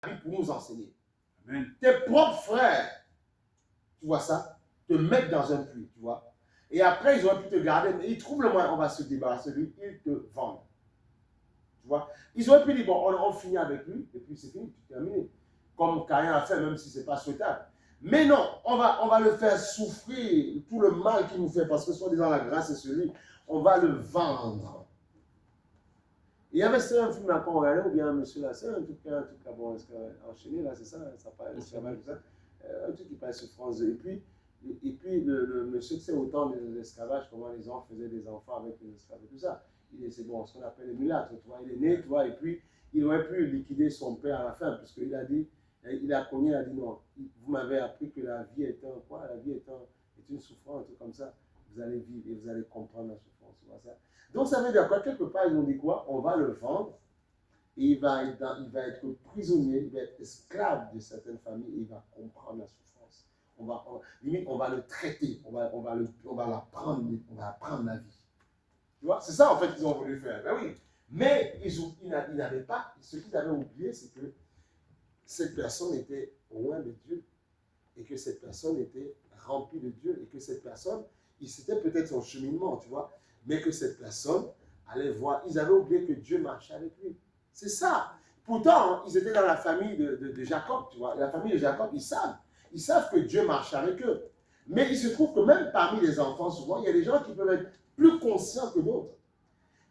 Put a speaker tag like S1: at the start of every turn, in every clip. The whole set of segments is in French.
S1: pour nous enseigner.
S2: Amen.
S1: Tes propres frères, tu vois ça, te mettent dans un puits, tu vois. Et après, ils auraient pu te garder, mais ils trouvent le moyen, on va se débarrasser de lui, ils te vendent. Tu vois. Ils auraient pu dire, bon, on finit avec lui, et puis c'est fini, tu termines. Comme Caïn a fait, même si ce n'est pas souhaitable. Mais non, on va le faire souffrir, tout le mal qu'il nous fait, parce que soi-disant la grâce est sur lui, on va le vendre. Il y avait un film qu'on regardait, ou bien monsieur là, c'est un truc là, bon, enchaîné là, c'est ça, ça parle esclavage, tout ça. Un truc qui passe sur France 2. Et puis le monsieur, c'est autant de l'esclavage, comment les gens faisaient des enfants avec les esclaves et tout ça. C'est bon, ce qu'on appelle les mulâtres, tu vois, il est né, tu vois, et puis il aurait pu liquider son père à la fin, puisqu'il a dit, il a cogné, il a dit non, vous m'avez appris que la vie est une souffrance, un truc comme ça. Vous allez vivre et vous allez comprendre la souffrance, tu vois ça. Donc ça veut dire quoi? Quelque part, ils ont dit quoi? On va le vendre et il va être prisonnier, il va être esclave de certaines familles et il va comprendre la souffrance. Limite, on va le traiter, on va apprendre la vie. Tu vois? C'est ça en fait qu'ils ont voulu faire. Ben oui. Mais ils n'avaient pas, ce qu'ils avaient oublié, c'est que cette personne était loin de Dieu et que cette personne était remplie de Dieu et que cette personne, c'était peut-être son cheminement, tu vois, mais que cette personne allait voir, ils avaient oublié que Dieu marchait avec lui. C'est ça. Pourtant, hein, ils étaient dans la famille de Jacob, tu vois. La famille de Jacob, ils savent que Dieu marche avec eux. Mais il se trouve que même parmi les enfants, souvent, il y a des gens qui peuvent être plus conscients que d'autres.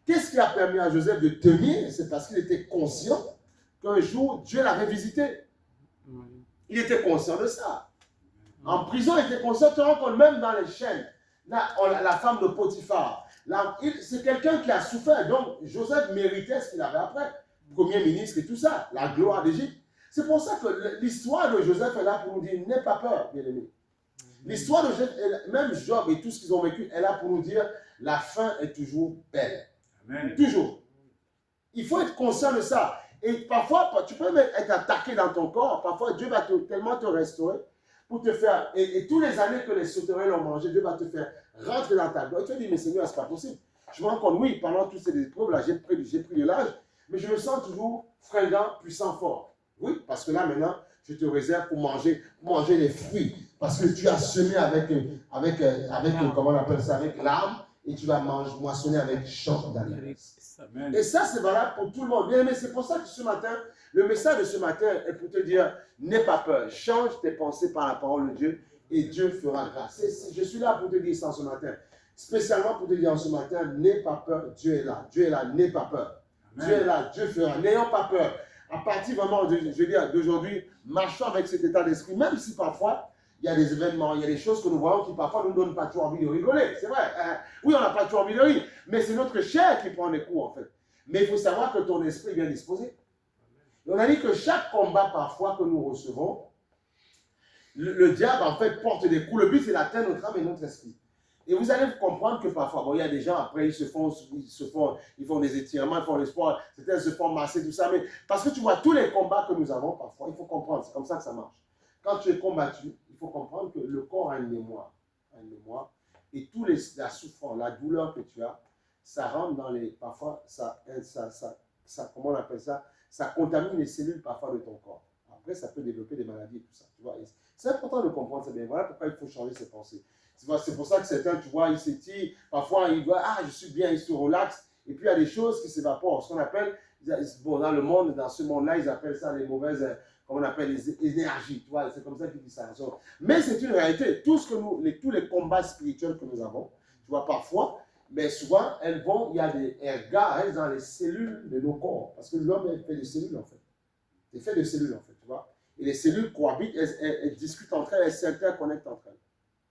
S1: Qu'est-ce qui a permis à Joseph de tenir? C'est parce qu'il était conscient qu'un jour, Dieu l'avait visité. Il était conscient de ça. En prison, il était conscient, tu te rends compte, même dans les chaînes, la femme de Potiphar, c'est quelqu'un qui a souffert. Donc, Joseph méritait ce qu'il avait après. Premier ministre et tout ça, la gloire d'Égypte. C'est pour ça que l'histoire de Joseph est là pour nous dire, n'aie pas peur, bien-aimé. L'histoire de Joseph, même Job et tout ce qu'ils ont vécu, est là pour nous dire, la fin est toujours belle.
S2: Amen.
S1: Toujours. Il faut être conscient de ça. Et parfois, tu peux même être attaqué dans ton corps. Parfois, Dieu va tellement te restaurer pour te faire. Et tous les années que les sauterelles ont mangé, Dieu va te faire rentrer dans ta gloire. Et tu te dis, mais Seigneur, c'est pas possible. Je me rends compte, oui, pendant toutes ces épreuves-là, j'ai pris de l'âge, mais je me sens toujours fringant, puissant, fort. Oui, parce que là, maintenant, je te réserve pour manger les fruits. Parce que tu as semé avec comment on appelle ça, avec l'âme, et tu vas moissonner avec chant d'alliance. Et ça, c'est valable pour tout le monde. Bien, mais c'est pour ça que ce matin, le message de ce matin est pour te dire, n'aie pas peur, change tes pensées par la parole de Dieu et Dieu fera grâce. Je suis là pour te dire ça ce matin. Spécialement pour te dire ce matin, n'aie pas peur, Dieu est là. Dieu est là, n'aie pas peur. Amen. Dieu est là, Dieu fera. N'ayons pas peur. À partir vraiment, d'aujourd'hui, marchons avec cet état d'esprit, même si parfois, il y a des événements, il y a des choses que nous voyons qui parfois nous donnent pas toujours envie de rigoler. C'est vrai. Oui, on n'a pas toujours envie de rire, mais c'est notre chair qui prend des coups en fait. Mais il faut savoir que ton esprit est bien disposé. Et on a dit que chaque combat parfois que nous recevons, le diable en fait porte des coups. Le but c'est d'atteindre notre âme et notre esprit. Et vous allez comprendre que parfois, bon, il y a des gens après ils font des étirements, ils font des sports, certains se font masser, tout ça. Mais parce que tu vois, tous les combats que nous avons parfois, il faut comprendre, c'est comme ça que ça marche. Quand tu es combattu, il faut comprendre que le corps a une mémoire. Et la souffrance, la douleur que tu as, ça rentre dans les. Parfois, comment on appelle ça? Ça contamine les cellules parfois de ton corps. Après, ça peut développer des maladies et tout ça. Tu vois? C'est important de comprendre ça bien. Voilà pourquoi il faut changer ses pensées. C'est pour ça que certains, tu vois, ils s'étirent. Parfois, ils voient, ah, je suis bien, ils se relaxent. Et puis, il y a des choses qui s'évaporent. Ce qu'on appelle, bon, dans ce monde-là, ils appellent ça les mauvaises. Comment on appelle les énergies, tu vois, c'est comme ça qu'ils disent ça. Mais c'est une réalité. Tous les combats spirituels que nous avons, tu vois, parfois, mais souvent, elles garent dans les cellules de nos corps. Parce que l'homme est fait de cellules, en fait. C'est fait de cellules, en fait, tu vois. Et les cellules cohabitent, elles discutent entre elles, elles s'interconnectent entre elles.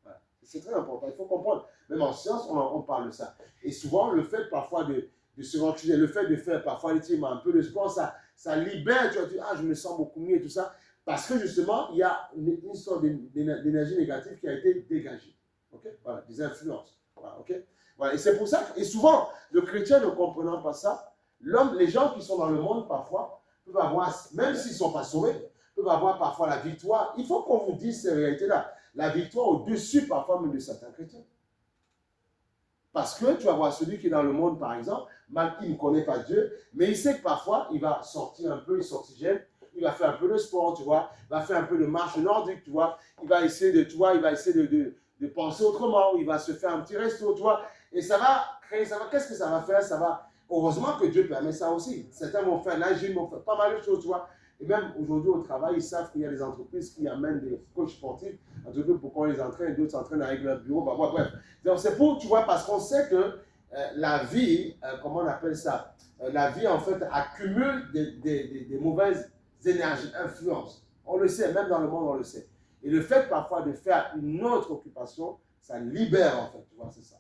S1: Voilà. C'est très important, il faut comprendre. Même en science, on parle de ça. Et souvent, le fait parfois de se reculer, le fait de faire parfois un peu de sport, ça libère, tu vois, ah, je me sens beaucoup mieux et tout ça, parce que justement, il y a une sorte d'énergie négative qui a été dégagée. Ok? Voilà, des influences. Voilà, ok? Voilà, et c'est pour ça et souvent, le chrétien ne comprenant pas ça, les gens qui sont dans le monde parfois, peuvent avoir, même s'ils ne sont pas sauvés, peuvent avoir parfois la victoire. Il faut qu'on vous dise ces réalités-là. La victoire au-dessus parfois même de certains chrétiens. Parce que tu vas voir celui qui est dans le monde, par exemple, il ne connaît pas Dieu, mais il sait que parfois, il va sortir un peu, il s'oxygène il va faire un peu de sport, tu vois, il va faire un peu de marche nordique, tu vois, il va essayer de, tu vois, il va essayer de penser autrement, il va se faire un petit resto, tu vois, et ça va créer, qu'est-ce que ça va faire? Ça va, heureusement que Dieu permet ça aussi. Certains vont faire la gym, vont faire pas mal de choses, tu vois. Et même aujourd'hui au travail, ils savent qu'il y a des entreprises qui amènent des coachs sportifs, en tout cas pour qu'on les entraîne, d'autres s'entraînent avec leur bureau, bah, bref. Donc c'est pour, tu vois, parce qu'on sait que la vie, comment on appelle ça? La vie, en fait, accumule des mauvaises énergies, influences. On le sait, même dans le monde, on le sait. Et le fait parfois de faire une autre occupation, ça libère, en fait, tu vois, c'est ça.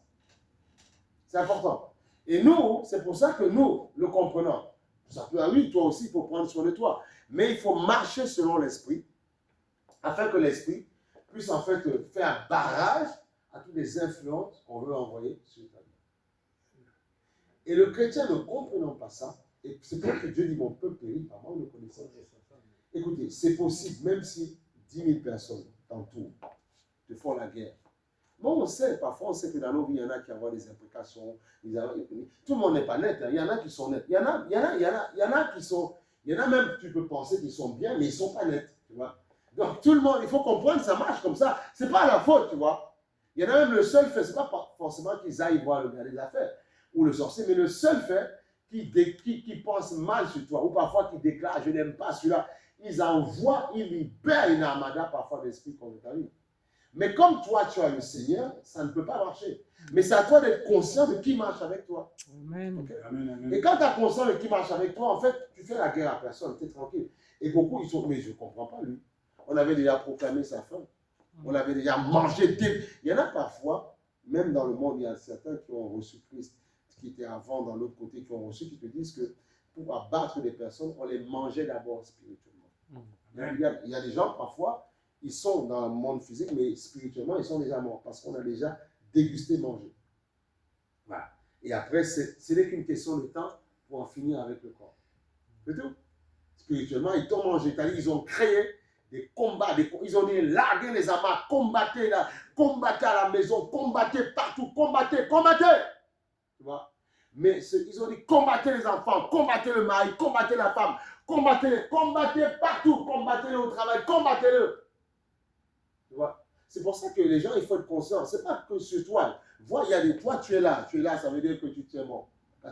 S1: C'est important. Et nous, c'est pour ça que nous le comprenons. Ça peut, oui, toi aussi, il faut prendre soin de toi. Mais il faut marcher selon l'esprit, afin que l'esprit puisse en fait faire barrage à toutes les influences qu'on veut envoyer sur ta vie. Et le chrétien ne comprenant pas ça, et c'est pour que Dieu dit mon peuple périt par manque de connaissance. Écoutez, c'est possible, même si 10 000 personnes t'entourent, te font la guerre. Bon, on sait, parfois on sait que dans nos vies, il y en a qui ont des implications. Tout le monde n'est pas net, hein. Il y en a qui sont nets. Il y en a qui sont, il y en a même, tu peux penser qu'ils sont bien, mais ils ne sont pas nets, tu vois. Donc tout le monde, il faut comprendre, ça marche comme ça. Ce n'est pas la faute, tu vois. Il y en a même le seul fait, ce n'est pas forcément qu'ils aillent voir le gars des affaires ou le sorcier, mais le seul fait qui pense mal sur toi, ou parfois qui déclare, je n'aime pas celui-là, ils envoient, ils libèrent une armada parfois d'esprit contre ta vie. Mais comme toi, tu as le Seigneur, ça ne peut pas marcher. Mais c'est à toi d'être conscient de qui marche avec toi.
S2: Amen.
S1: Okay?
S3: Amen, amen.
S1: Et quand tu es conscient de qui marche avec toi, en fait, tu fais la guerre à personne, tu es tranquille. Et beaucoup, ils sont, mais je ne comprends pas lui. On avait déjà proclamé sa fin. On avait déjà mangé des... Il y en a parfois, même dans le monde, il y a certains qui ont reçu Christ, qui étaient avant dans l'autre côté, qui ont reçu, qui te disent que pour abattre des personnes, on les mangeait d'abord spirituellement. Il y a des gens, parfois, ils sont dans le monde physique, mais spirituellement, ils sont déjà morts parce qu'on a déjà dégusté, mangé. Voilà. Et après, ce n'est qu'une question de temps pour en finir avec le corps. C'est tout. Spirituellement, ils t'ont mangé. Ils ont créé des combats, ils ont dit larguez les amas, combattez à la maison, combattez partout, combattez. Tu vois? Mais ils ont dit combattez les enfants, combattez le mari, combattez la femme, combattez partout, combattez-le au travail, combattez-le. Tu vois? C'est pour ça que les gens, il faut être conscient. Ce n'est pas que sur toi. Vois, il y a des toi, tu es là, ça veut dire que tu tiens bon.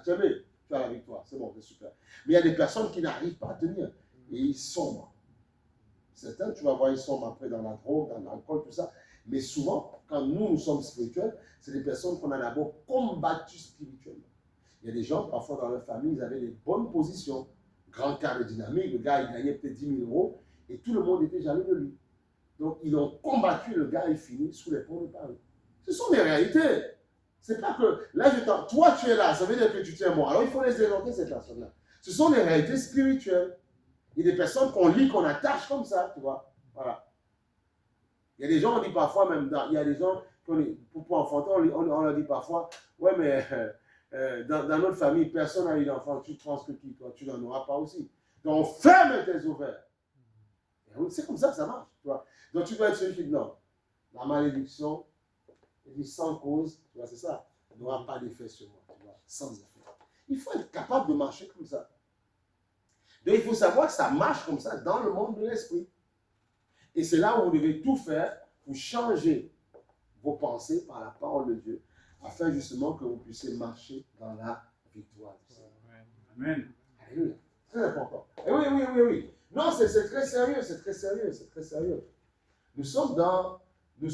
S1: Tu as aimé, tu as la victoire, c'est bon, c'est super. Mais il y a des personnes qui n'arrivent pas à tenir et ils sombrent. Certains, tu vas voir, ils sombrent après dans la drogue, dans l'alcool, tout ça. Mais souvent, quand nous sommes spirituels, c'est des personnes qu'on a d'abord combattues spirituellement. Il y a des gens, parfois dans leur famille, ils avaient des bonnes positions. Grand cadre dynamique, le gars, il gagnait peut-être 10 000 euros et tout le monde était jaloux de lui. Donc, ils ont combattu le gars et fini sous les ponts de Paris. Ce sont des réalités. C'est pas que, là, toi, tu es là, ça veut dire que tu tiens bon. Alors, il faut les évoquer, ces personnes-là. Ce sont des réalités spirituelles. Il y a des personnes qu'on lit, qu'on attache comme ça, tu vois. Voilà. Il y a des gens, on dit parfois, même, il y a des gens, pour enfanter, on leur dit parfois, ouais, mais dans notre famille, personne n'a eu d'enfant, tu penses que toi, tu n'en auras pas aussi. Donc, ferme tes ovaires. C'est comme ça que ça marche, tu vois. Donc, tu dois être celui qui dit non. La malédiction, sans cause, tu vois, c'est ça, n'aura pas d'effet sur moi, tu vois, sans effet. Il faut être capable de marcher comme ça. Donc, il faut savoir que ça marche comme ça dans le monde de l'esprit. Et c'est là où vous devez tout faire pour changer vos pensées par la parole de Dieu, afin justement que vous puissiez marcher dans la victoire du Seigneur.
S3: Amen.
S1: Alléluia. Très important. Et oui. Non, c'est très sérieux, c'est très sérieux. Nous sommes dans